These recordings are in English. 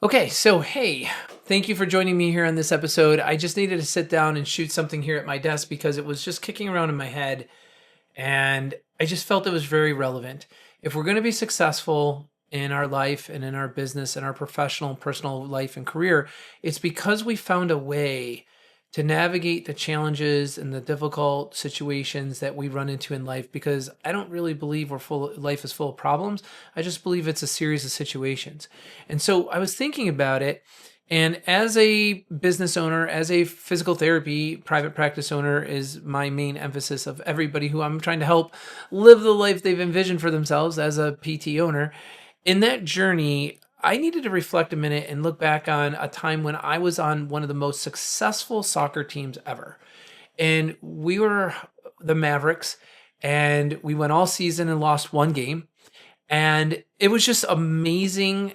Okay, so hey, thank you for joining me here on this episode. I just needed to sit down and shoot something here at my desk because it was just kicking around in my head and I just felt it was very relevant. If we're going to be successful in our life and in our business and our professional and personal life and career, it's because we found a way to navigate the challenges and the difficult situations that we run into in life, because I don't really believe life is full of problems. I just believe it's a series of situations. And so I was thinking about it, and as a business owner, as a physical therapy private practice owner, is my main emphasis of everybody who I'm trying to help live the life they've envisioned for themselves as a PT owner. In that journey, I needed to reflect a minute and look back on a time when I was on one of the most successful soccer teams ever. And we were the Mavericks, and we went all season and lost one game. And it was just amazing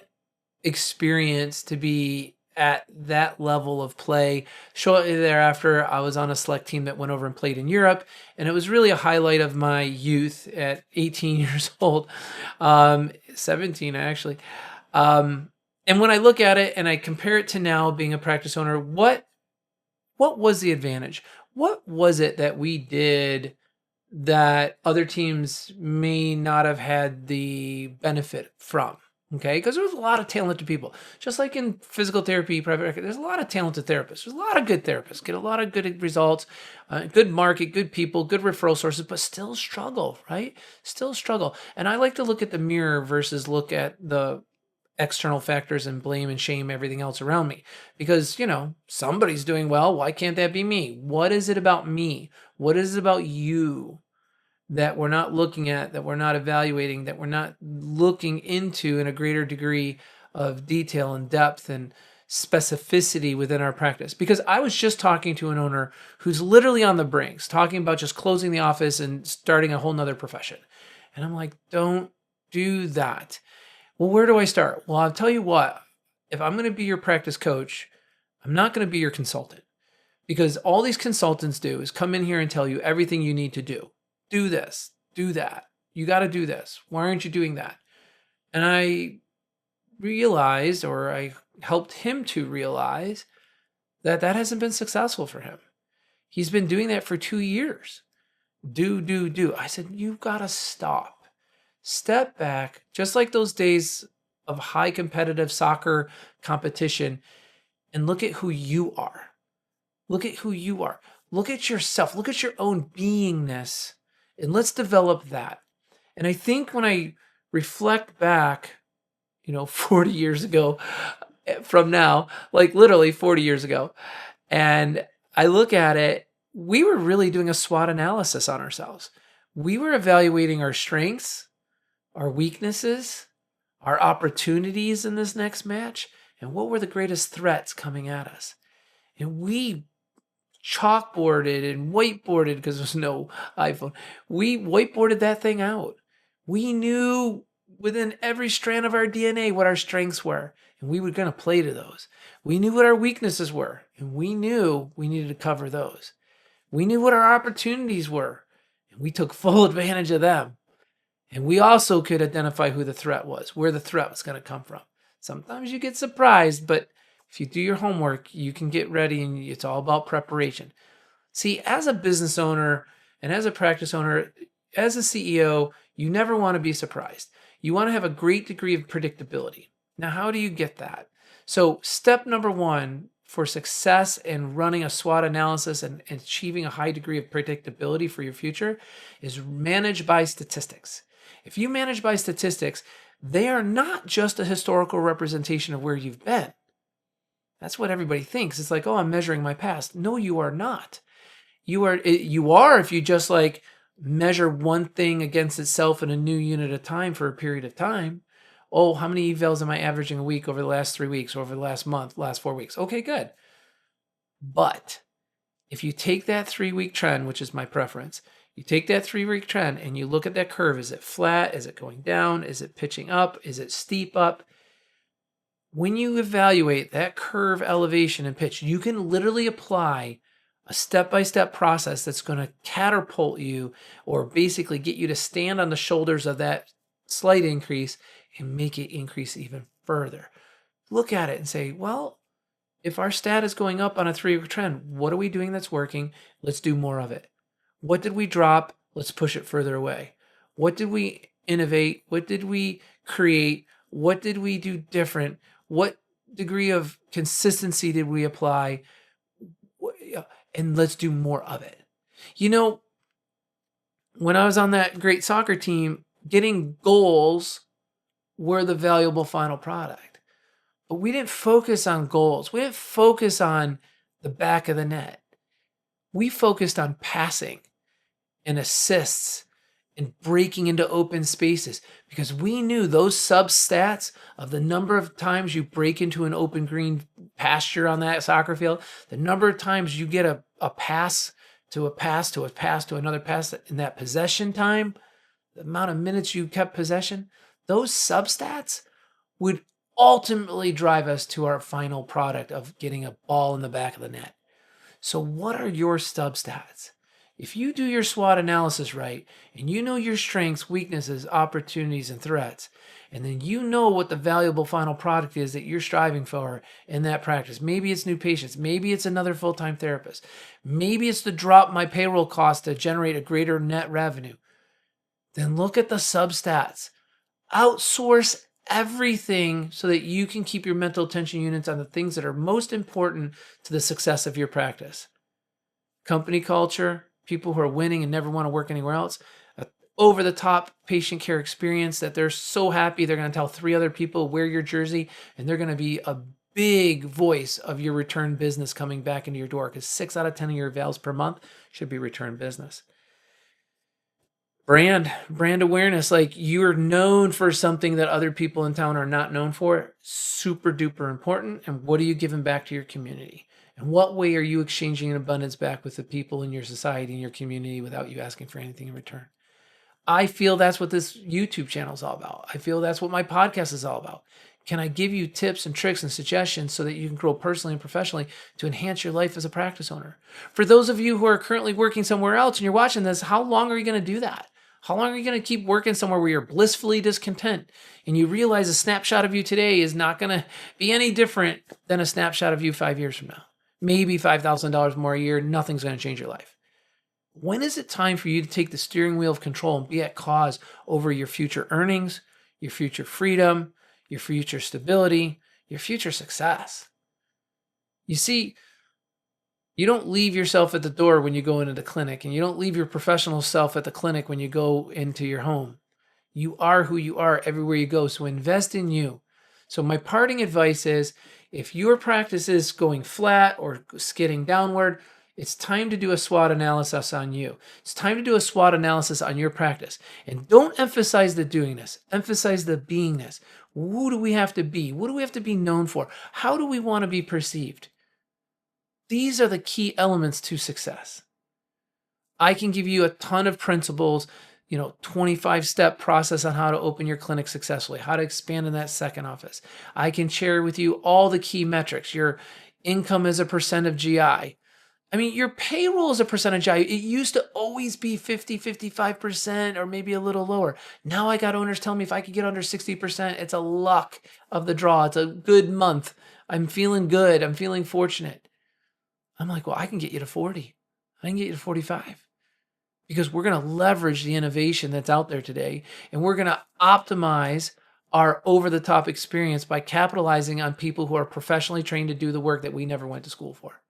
experience to be at that level of play. Shortly thereafter, I was on a select team that went over and played in Europe, and it was really a highlight of my youth at 18 years old, 17 actually. And when I look at it and I compare it to now being a practice owner, what was the advantage? What was it that we did that other teams may not have had the benefit from? Okay, because there was a lot of talented people. Just like in physical therapy, private practice, there's a lot of talented therapists. There's a lot of good therapists, get a lot of good results, good market, good people, good referral sources, but still struggle, right? Still struggle. And I like to look at the mirror versus look at the external factors and blame and shame everything else around me, because somebody's doing well. Why can't that be me? What is it about me? What is it about you that we're not looking at, that we're not evaluating, that we're not looking into in a greater degree of detail and depth and specificity within our practice? Because I was just talking to an owner who's literally on the brinks, talking about just closing the office and starting a whole nother profession. And I'm like, don't do that. Well, where do I start? Well, I'll tell you what, if I'm going to be your practice coach, I'm not going to be your consultant, because all these consultants do is come in here and tell you everything you need to do. Do this, do that. You got to do this. Why aren't you doing that? And I realized, or I helped him to realize, that that hasn't been successful for him. He's been doing that for 2 years. Do. I said, you've got to stop. Step back, just like those days of high competitive soccer competition, and look at who you are. Look at who you are. Look at yourself. Look at your own beingness, and let's develop that. And I think when I reflect back, 40 years ago from now, like literally 40 years ago, and I look at it, we were really doing a SWOT analysis on ourselves. We were evaluating our strengths, our weaknesses, our opportunities in this next match, and what were the greatest threats coming at us. And we chalkboarded and whiteboarded, because there's no iPhone. We whiteboarded that thing out. We knew within every strand of our DNA what our strengths were, and we were going to play to those. We knew what our weaknesses were, and we knew we needed to cover those. We knew what our opportunities were, and we took full advantage of them. And we also could identify who the threat was, where the threat was going to come from. Sometimes you get surprised, but if you do your homework, you can get ready, and it's all about preparation. See, as a business owner and as a practice owner, as a CEO, you never want to be surprised. You want to have a great degree of predictability. Now, how do you get that? So step number one for success in running a SWOT analysis and achieving a high degree of predictability for your future is manage by statistics. If you manage by statistics, they are not just a historical representation of where you've been. That's what everybody thinks. It's like, oh, I'm measuring my past. No, you are not. You are if you just like measure one thing against itself in a new unit of time for a period of time. Oh, how many evals am I averaging a week over the last 3 weeks, over the last month, last 4 weeks? Okay, good. But if you take that 3-week trend, which is my preference, you take that 3-week trend and you look at that curve. Is it flat? Is it going down? Is it pitching up? Is it steep up? When you evaluate that curve elevation and pitch, you can literally apply a step-by-step process that's going to catapult you, or basically get you to stand on the shoulders of that slight increase and make it increase even further. look at it and say, well, if our stat is going up on a 3-week trend, what are we doing that's working? Let's do more of it. What did we drop? Let's push it further away. What did we innovate? What did we create? What did we do different? What degree of consistency did we apply? And let's do more of it. You know, when I was on that great soccer team, getting goals were the valuable final product. But we didn't focus on goals. We didn't focus on the back of the net. We focused on passing and assists and breaking into open spaces, because we knew those sub stats of the number of times you break into an open green pasture on that soccer field, the number of times you get a pass to a pass to a pass to another pass in that possession time, the amount of minutes you kept possession, those sub stats would ultimately drive us to our final product of getting a ball in the back of the net. So what are your sub stats? If you do your SWOT analysis right, and you know your strengths, weaknesses, opportunities, and threats, and then you know what the valuable final product is that you're striving for in that practice. Maybe it's new patients. Maybe it's another full-time therapist. Maybe it's to drop my payroll cost to generate a greater net revenue. Then look at the substats. Outsource everything so that you can keep your mental attention units on the things that are most important to the success of your practice. Company culture, people who are winning and never want to work anywhere else, over-the-top patient care experience that they're so happy they're going to tell 3 other people, wear your jersey, and they're going to be a big voice of your return business coming back into your door, because 6 out of 10 of your avails per month should be return business. Brand awareness, like you're known for something that other people in town are not known for, super duper important. And what are you giving back to your community? And what way are you exchanging an abundance back with the people in your society and your community without you asking for anything in return? I feel that's what this YouTube channel is all about. I feel that's what my podcast is all about. Can I give you tips and tricks and suggestions so that you can grow personally and professionally to enhance your life as a practice owner? For those of you who are currently working somewhere else and you're watching this, how long are you going to do that? How long are you going to keep working somewhere where you're blissfully discontent and you realize a snapshot of you today is not going to be any different than a snapshot of you 5 years from now? Maybe $5,000 more a year, nothing's going to change your life. When is it time for you to take the steering wheel of control and be at cause over your future earnings, your future freedom, your future stability, your future success? You see, you don't leave yourself at the door when you go into the clinic, and you don't leave your professional self at the clinic when you go into your home. You are who you are everywhere you go, so invest in you. So my parting advice is, if your practice is going flat or skidding downward, it's time to do a SWOT analysis on you. It's time to do a SWOT analysis on your practice. And don't emphasize the doingness. Emphasize the beingness. Who do we have to be? What do we have to be known for? How do we want to be perceived? These are the key elements to success. I can give you a ton of principles, 25-step process on how to open your clinic successfully, how to expand in that second office. I can share with you all the key metrics, your income as a percent of GI. I mean, your payroll is a percent of GI. It used to always be 50, 55%, or maybe a little lower. Now I got owners telling me if I could get under 60%, it's a luck of the draw. It's a good month. I'm feeling good. I'm feeling fortunate. I'm like, well, I can get you to 40. I can get you to 45. Because we're going to leverage the innovation that's out there today, and we're going to optimize our over-the-top experience by capitalizing on people who are professionally trained to do the work that we never went to school for.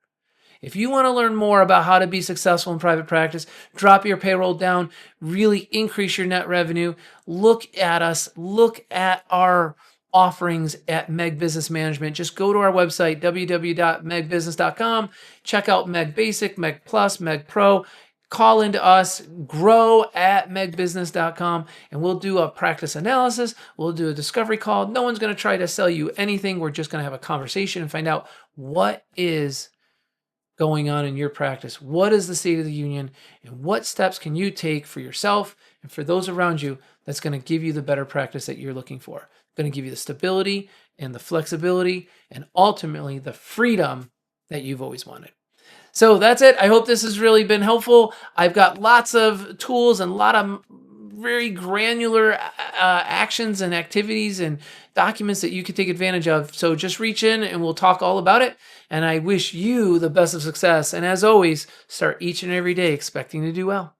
If you want to learn more about how to be successful in private practice, drop your payroll down, really increase your net revenue, look at us, look at our offerings at Meg Business Management. Just go to our website, www.megbusiness.com, check out Meg Basic, Meg Plus, Meg Pro, call into us, grow at megbusiness.com, and we'll do a practice analysis. We'll do a discovery call. No one's going to try to sell you anything. We're just going to have a conversation and find out what is going on in your practice. What is the state of the union, and what steps can you take for yourself and for those around you that's going to give you the better practice that you're looking for? Going to give you the stability and the flexibility and ultimately the freedom that you've always wanted. So that's it. I hope this has really been helpful. I've got lots of tools and a lot of very granular actions and activities and documents that you can take advantage of. So just reach in and we'll talk all about it. And I wish you the best of success. And as always, start each and every day expecting to do well.